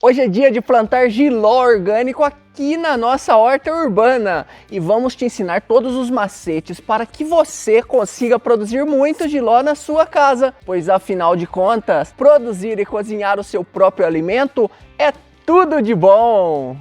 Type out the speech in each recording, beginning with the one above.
Hoje é dia de plantar jiló orgânico aqui na nossa horta urbana e vamos te ensinar todos os macetes para que você consiga produzir muito jiló na sua casa, pois afinal de contas, produzir e cozinhar o seu próprio alimento é tudo de bom!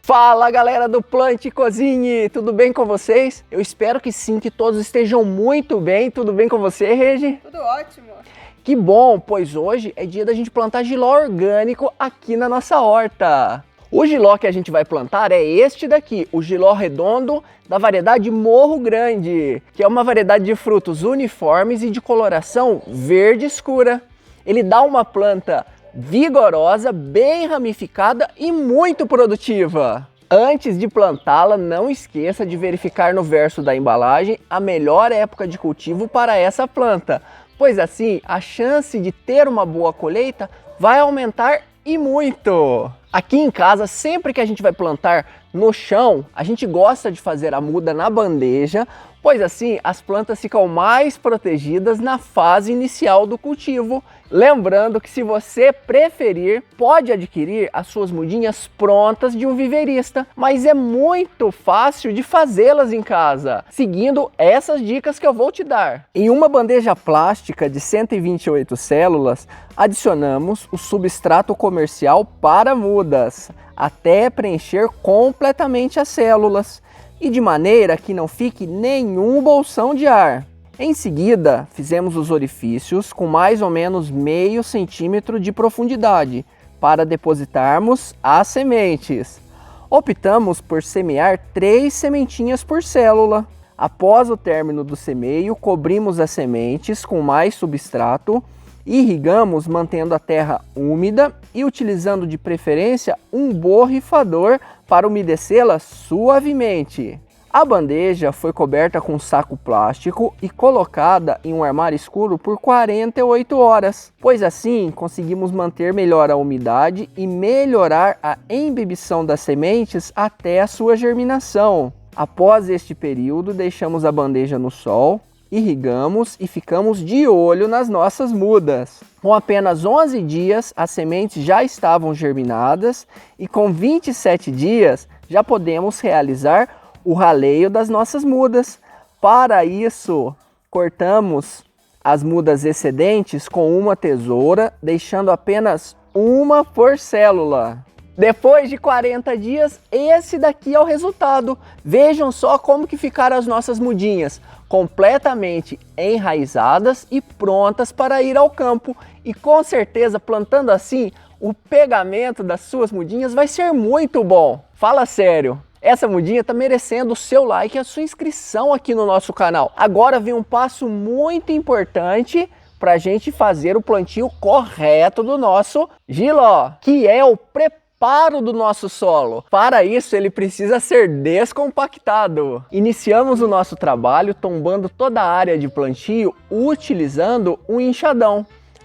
Fala galera do Plante e Cozinhe, tudo bem com vocês? Eu espero que sim, que todos estejam muito bem. Tudo bem com você, Regi? Tudo ótimo. Que bom, pois hoje é dia da gente plantar jiló orgânico aqui na nossa horta. O jiló que a gente vai plantar é este daqui, o jiló redondo da variedade Morro Grande, que é uma variedade de frutos uniformes e de coloração verde escura. Ele dá uma planta vigorosa, bem ramificada e muito produtiva. Antes de plantá-la, não esqueça de verificar no verso da embalagem a melhor época de cultivo para essa planta, pois assim a chance de ter uma boa colheita vai aumentar e muito. Aqui em casa, sempre que a gente vai plantar no chão, a gente gosta de fazer a muda na bandeja, pois assim as plantas ficam mais protegidas na fase inicial do cultivo. Lembrando que se você preferir, pode adquirir as suas mudinhas prontas de um viveirista, mas é muito fácil de fazê-las em casa, seguindo essas dicas que eu vou te dar. Em uma bandeja plástica de 128 células, adicionamos o substrato comercial para mudas, até preencher completamente as células, e de maneira que não fique nenhum bolsão de ar. Em seguida, fizemos os orifícios com mais ou menos meio centímetro de profundidade para depositarmos as sementes. Optamos por semear 3 sementinhas por célula. Após o término do semeio, cobrimos as sementes com mais substrato, irrigamos mantendo a terra úmida e utilizando de preferência um borrifador para umedecê-la suavemente. A bandeja foi coberta com saco plástico e colocada em um armário escuro por 48 horas, pois assim conseguimos manter melhor a umidade e melhorar a embebição das sementes até a sua germinação. Após este período, deixamos a bandeja no sol, irrigamos e ficamos de olho nas nossas mudas. Com apenas 11 dias, as sementes já estavam germinadas e com 27 dias já podemos realizar o raleio das nossas mudas. Para isso, cortamos as mudas excedentes com uma tesoura, deixando apenas uma por célula. Depois de 40 dias, esse daqui é o resultado. Vejam só como que ficaram as nossas mudinhas, completamente enraizadas e prontas para ir ao campo. E com certeza, plantando assim, o pegamento das suas mudinhas vai ser muito bom. Fala sério, essa mudinha está merecendo o seu like e a sua inscrição aqui no nosso canal. Agora vem um passo muito importante para a gente fazer o plantio correto do nosso jiló, que é o preparo do nosso solo. Para isso, ele precisa ser descompactado. Iniciamos o nosso trabalho tombando toda a área de plantio utilizando um enxadão.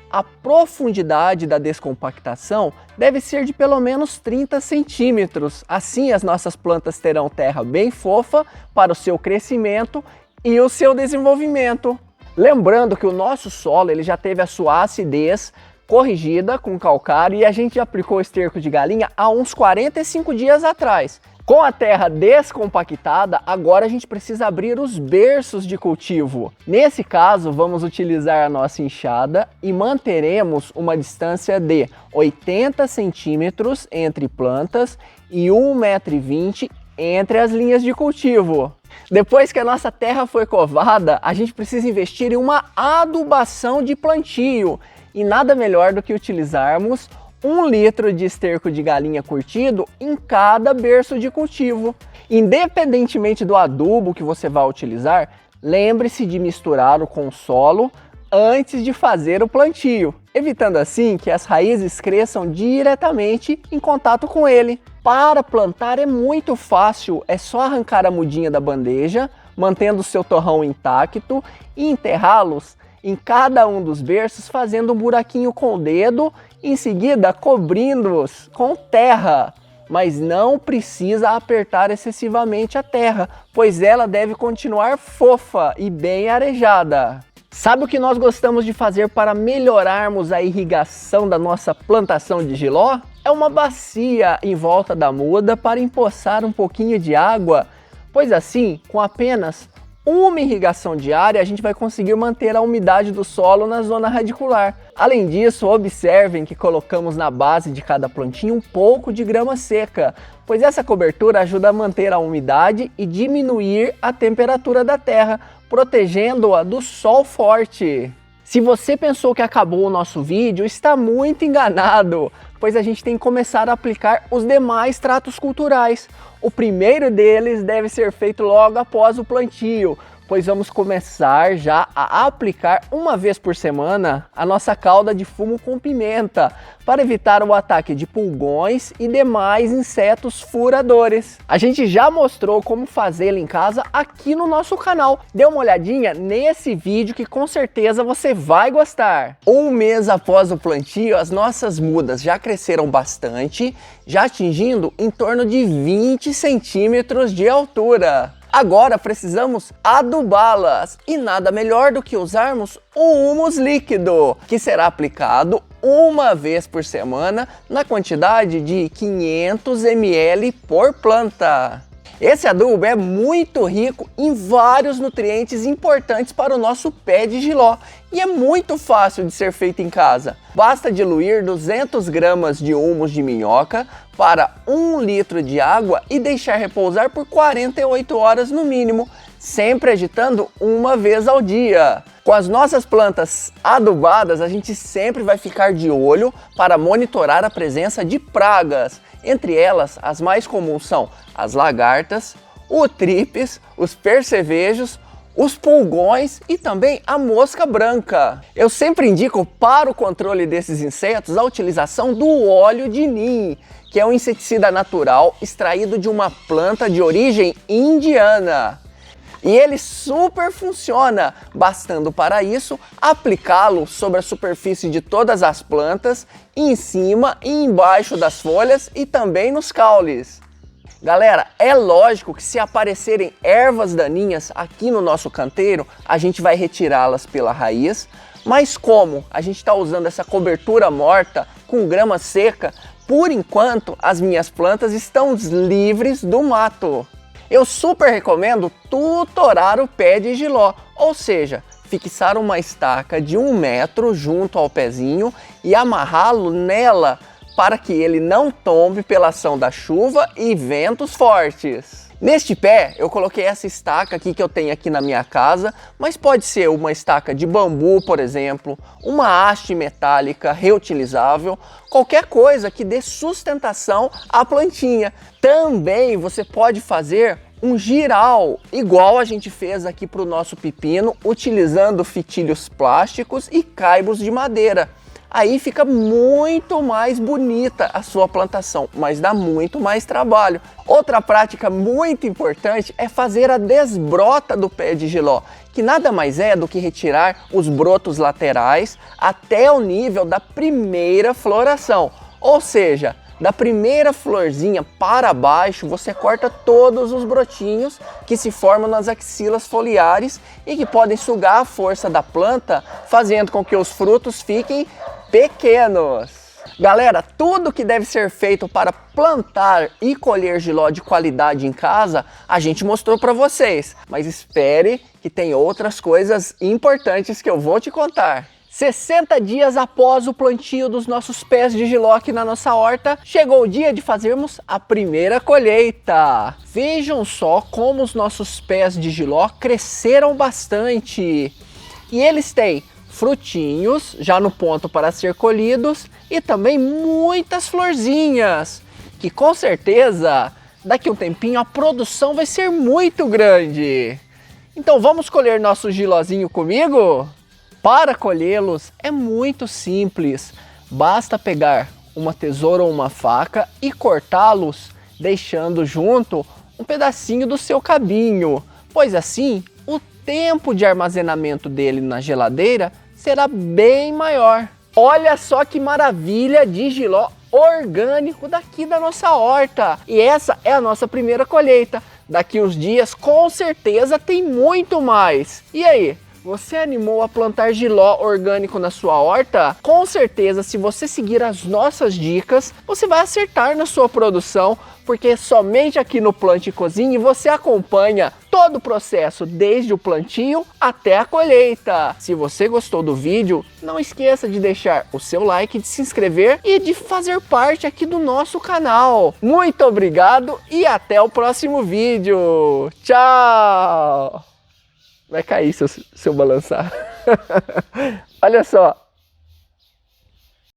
A profundidade da descompactação deve ser de pelo menos 30 centímetros. Assim as nossas plantas terão terra bem fofa para o seu crescimento e o seu desenvolvimento. Lembrando que o nosso solo ele já teve a sua acidez corrigida com calcário e a gente aplicou esterco de galinha há uns 45 dias atrás. Com a terra descompactada, agora a gente precisa abrir os berços de cultivo. Nesse caso, vamos utilizar a nossa enxada e manteremos uma distância de 80 centímetros entre plantas e 1,20 m entre as linhas de cultivo. Depois que a nossa terra foi covada, a gente precisa investir em uma adubação de plantio. E nada melhor do que utilizarmos 1 litro de esterco de galinha curtido em cada berço de cultivo. Independentemente do adubo que você vai utilizar, lembre-se de misturar-o com o solo antes de fazer o plantio, evitando assim que as raízes cresçam diretamente em contato com ele. Para plantar é muito fácil, é só arrancar a mudinha da bandeja, mantendo o seu torrão intacto e enterrá-los em cada um dos berços, fazendo um buraquinho com o dedo, em seguida cobrindo-os com terra. mas não precisa apertar excessivamente a terra, pois ela deve continuar fofa e bem arejada. Sabe o que nós gostamos de fazer para melhorarmos a irrigação da nossa plantação de jiló? É uma bacia em volta da muda para empoçar um pouquinho de água, pois assim, com apenas uma irrigação diária, a gente vai conseguir manter a umidade do solo na zona radicular. Além disso, observem que colocamos na base de cada plantinha um pouco de grama seca, pois essa cobertura ajuda a manter a umidade e diminuir a temperatura da terra, protegendo-a do sol forte. Se você pensou que acabou o nosso vídeo, está muito enganado, pois a gente tem que começar a aplicar os demais tratos culturais. O primeiro deles deve ser feito logo após o plantio, pois vamos começar já a aplicar uma vez por semana a nossa calda de fumo com pimenta, para evitar o ataque de pulgões e demais insetos furadores. A gente já mostrou como fazê-lo em casa aqui no nosso canal. Dê uma olhadinha nesse vídeo que com certeza você vai gostar. Um mês após o plantio, as nossas mudas já cresceram bastante, já atingindo em torno de 20 centímetros de altura. Agora precisamos adubá-las e nada melhor do que usarmos o humus líquido, que será aplicado uma vez por semana na quantidade de 500 ml por planta. Esse adubo é muito rico em vários nutrientes importantes para o nosso pé de jiló e é muito fácil de ser feito em casa. Basta diluir 200 gramas de humus de minhoca para 1 litro de água e deixar repousar por 48 horas no mínimo, sempre agitando uma vez ao dia. Com as nossas plantas adubadas, a gente sempre vai ficar de olho para monitorar a presença de pragas. Entre elas, as mais comuns são as lagartas, o tripes, os percevejos, os pulgões e também a mosca branca. Eu sempre indico para o controle desses insetos a utilização do óleo de neem, que é um inseticida natural extraído de uma planta de origem indiana. E ele super funciona, bastando para isso aplicá-lo sobre a superfície de todas as plantas, em cima e embaixo das folhas e também nos caules. Galera, é lógico que se aparecerem ervas daninhas aqui no nosso canteiro, a gente vai retirá-las pela raiz, mas como a gente está usando essa cobertura morta com grama seca, por enquanto as minhas plantas estão livres do mato. Eu super recomendo tutorar o pé de jiló, ou seja, fixar uma estaca de 1 metro junto ao pezinho e amarrá-lo nela para que ele não tombe pela ação da chuva e ventos fortes. Neste pé eu coloquei essa estaca aqui que eu tenho aqui na minha casa, mas pode ser uma estaca de bambu, por exemplo, uma haste metálica reutilizável, qualquer coisa que dê sustentação à plantinha. Também você pode fazer um giral, igual a gente fez aqui para o nosso pepino, utilizando fitilhos plásticos e caibros de madeira. Aí fica muito mais bonita a sua plantação, mas dá muito mais trabalho. Outra prática muito importante é fazer a desbrota do pé de jiló, que nada mais é do que retirar os brotos laterais até o nível da primeira floração. Ou seja, da primeira florzinha para baixo, você corta todos os brotinhos que se formam nas axilas foliares e que podem sugar a força da planta, fazendo com que os frutos fiquem pequenos. Galera, tudo que deve ser feito para plantar e colher jiló de qualidade em casa, a gente mostrou para vocês, mas espere que tem outras coisas importantes que eu vou te contar. 60 dias após o plantio dos nossos pés de jiló aqui na nossa horta, chegou o dia de fazermos a primeira colheita. Vejam só como os nossos pés de jiló cresceram bastante. E eles têm frutinhos já no ponto para ser colhidos e também muitas florzinhas, que com certeza daqui a um tempinho a produção vai ser muito grande. Então vamos colher nosso jilózinho comigo? Para colhê-los é muito simples, basta pegar uma tesoura ou uma faca e cortá-los, deixando junto um pedacinho do seu cabinho, pois assim o tempo de armazenamento dele na geladeira será bem maior. Olha só que maravilha de jiló orgânico daqui da nossa horta. E essa é a nossa primeira colheita. Daqui uns dias, com certeza, tem muito mais. E aí? Você animou a plantar jiló orgânico na sua horta? Com certeza, se você seguir as nossas dicas, você vai acertar na sua produção, porque somente aqui no Plante e Cozinhe você acompanha todo o processo, desde o plantio até a colheita. Se você gostou do vídeo, não esqueça de deixar o seu like, de se inscrever e de fazer parte aqui do nosso canal. Muito obrigado e até o próximo vídeo. Tchau! Vai cair se eu balançar. Olha só.